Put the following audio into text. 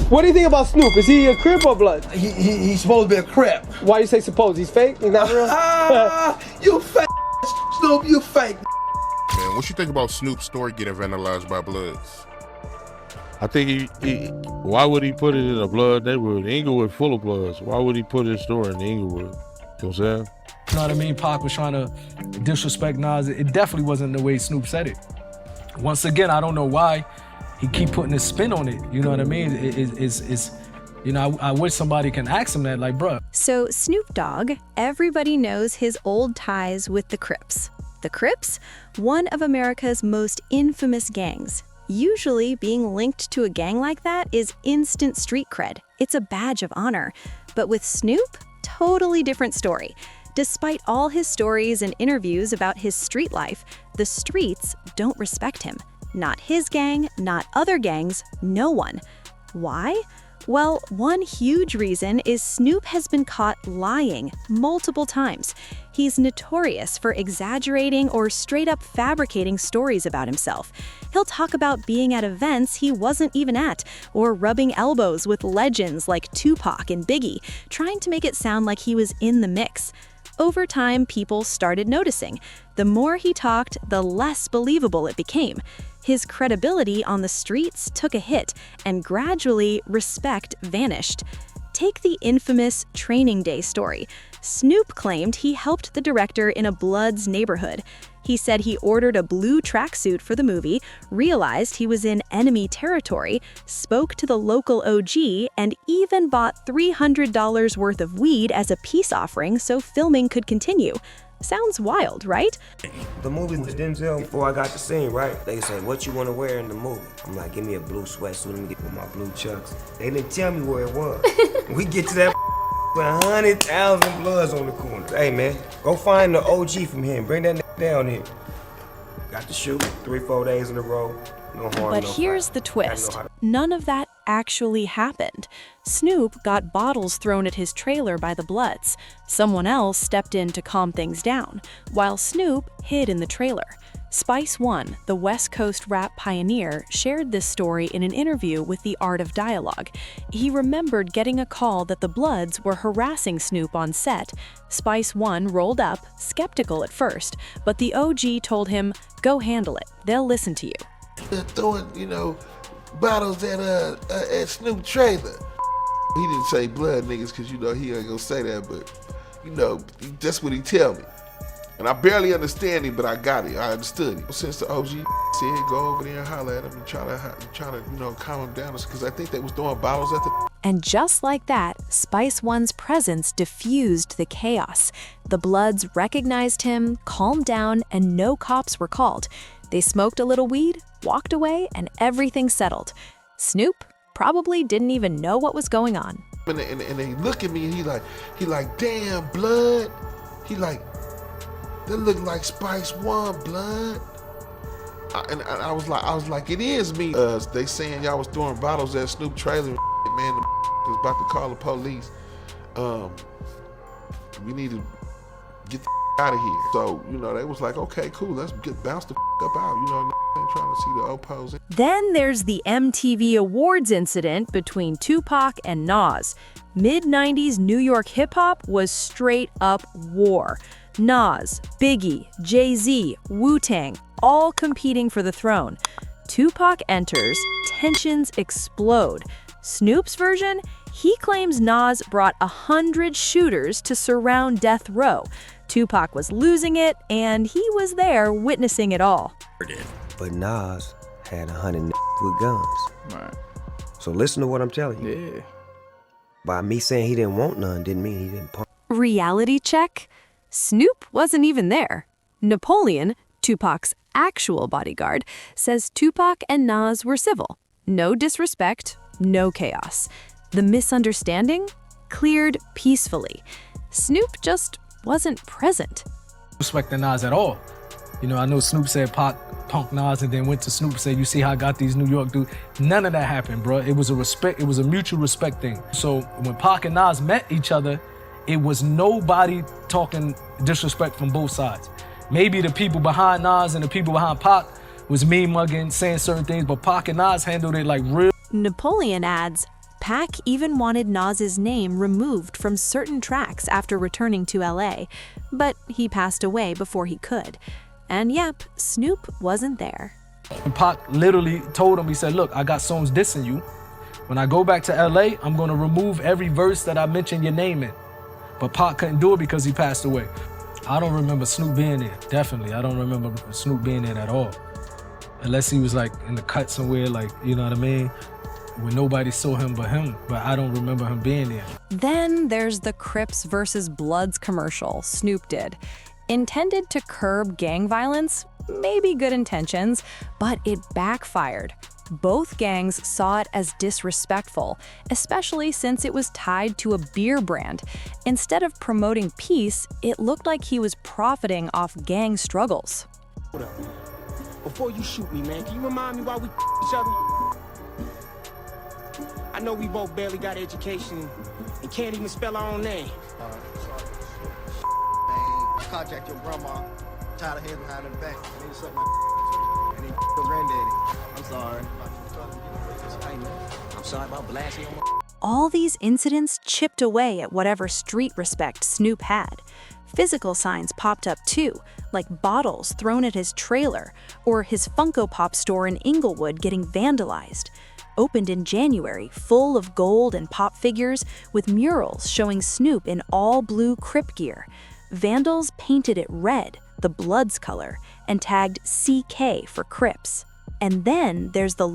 What do you think about Snoop? Is he a Crip or Blood? He's supposed to be a Crip. Why you say suppose? He's fake? He's not real? You fake, Snoop, you fake. Man, what you think about Snoop's story getting vandalized by Bloods? I think why would he put it in a Blood neighborhood? Inglewood full of Bloods. Why would he put his story in Inglewood? You know what I'm saying? You know what I mean? Pac was trying to disrespect Nas. It definitely wasn't the way Snoop said it. Once again, I don't know why he keep putting his spin on it. You know what I mean? It's you know, I wish somebody can ask him that, like, bruh. So Snoop Dogg, everybody knows his old ties with the Crips. The Crips, one of America's most infamous gangs. Usually, being linked to a gang like that is instant street cred. It's a badge of honor. But with Snoop, totally different story. Despite all his stories and interviews about his street life, the streets don't respect him. Not his gang, not other gangs, no one. Why? Well, one huge reason is Snoop has been caught lying multiple times. He's notorious for exaggerating or straight up fabricating stories about himself. He'll talk about being at events he wasn't even at, or rubbing elbows with legends like Tupac and Biggie, trying to make it sound like he was in the mix. Over time, people started noticing. The more he talked, the less believable it became. His credibility on the streets took a hit, and gradually, respect vanished. Take the infamous Training Day story. Snoop claimed he helped the director in a Bloods neighborhood. He said he ordered a blue tracksuit for the movie, realized he was in enemy territory, spoke to the local OG, and even bought $300 worth of weed as a peace offering so filming could continue. Sounds wild, right? The movie with Denzel, before I got the scene, right? They say, what you want to wear in the movie? I'm like, give me a blue sweatsuit, let me get with my blue chucks. They didn't tell me where it was. We get to that with 100,000 Bloods on the corner. Hey man, go find the OG from here and bring that down here. Got to shoot 3-4 days in a row. No harm, but no here's fight. the twist. None of that actually happened. Snoop got bottles thrown at his trailer by the Bloods. Someone else stepped in to calm things down, while Snoop hid in the trailer. Spice One, the West Coast rap pioneer, shared this story in an interview with The Art of Dialogue. He remembered getting a call that the Bloods were harassing Snoop on set. Spice One rolled up, skeptical at first, but the OG told him, "Go handle it. They'll listen to you." They're throwing, you know, bottles at Snoop trailer. He didn't say blood niggas because, you know, he ain't gonna say that, but, you know, that's what he tell me. And I barely understand him, but I got it. I understood him. Since the OG said go over there and holler at him and try to, you know, calm him down, because I think they was throwing bottles at the... And just like that, Spice One's presence diffused the chaos. The Bloods recognized him, calmed down, and no cops were called. They smoked a little weed, walked away, and everything settled. Snoop probably didn't even know what was going on. And they look at me and he like, damn, Blood. He like, that look like Spice One, Blood. And I was like, it is me. They saying y'all was throwing bottles at Snoop trailer, man. The was about to call the police. We need to get the out of here. So, you know, they was like, okay, cool, let's bounce the up out. You know, ain't trying to see the opposing. Then there's the MTV Awards incident between Tupac and Nas. Mid-90s New York hip-hop was straight up war. Nas, Biggie, Jay-Z, Wu-Tang, all competing for the throne. Tupac enters, tensions explode. Snoop's version? He claims Nas brought 100 shooters to surround Death Row. Tupac was losing it, and he was there witnessing it all. But Nas had 100 with guns. Right. So listen to what I'm telling you. Yeah. By me saying he didn't want none didn't mean he didn't pump. Reality check? Snoop wasn't even there. Napoleon, Tupac's actual bodyguard, says Tupac and Nas were civil. No disrespect, no chaos. The misunderstanding cleared peacefully. Snoop just wasn't present. Respecting Nas at all. You know, I know Snoop said Pac punked Nas and then went to Snoop and said, you see how I got these New York dudes? None of that happened, bro. It was a mutual respect thing. So when Pac and Nas met each other, it was nobody talking disrespect from both sides. Maybe the people behind Nas and the people behind Pac was mean mugging, saying certain things, but Pac and Nas handled it like real. Napoleon adds, Pac even wanted Nas's name removed from certain tracks after returning to LA, but he passed away before he could. And yep, Snoop wasn't there. And Pac literally told him, he said, look, I got songs dissing you. When I go back to LA, I'm gonna remove every verse that I mention your name in. But Pac couldn't do it because he passed away. I don't remember Snoop being there, definitely. I don't remember Snoop being there at all. Unless he was like in the cut somewhere, like, you know what I mean? When nobody saw him but him, but I don't remember him being there. Then there's the Crips versus Bloods commercial Snoop did. Intended to curb gang violence, maybe good intentions, but it backfired. Both gangs saw it as disrespectful, especially since it was tied to a beer brand. Instead of promoting peace, it looked like he was profiting off gang struggles. Before you shoot me, man, can you remind me why we each other? I know we both barely got education and can't even spell our own name. Contact your grandma, tied her head behind her back, and then suck my and then your granddaddy. I'm sorry. I'm sorry about blasting on my. All these incidents chipped away at whatever street respect Snoop had. Physical signs popped up too, like bottles thrown at his trailer, or his Funko Pop store in Inglewood getting vandalized. Opened in January, full of gold and pop figures, with murals showing Snoop in all blue Crip gear. Vandals painted it red, the Bloods color, and tagged CK for Crips. And then there's the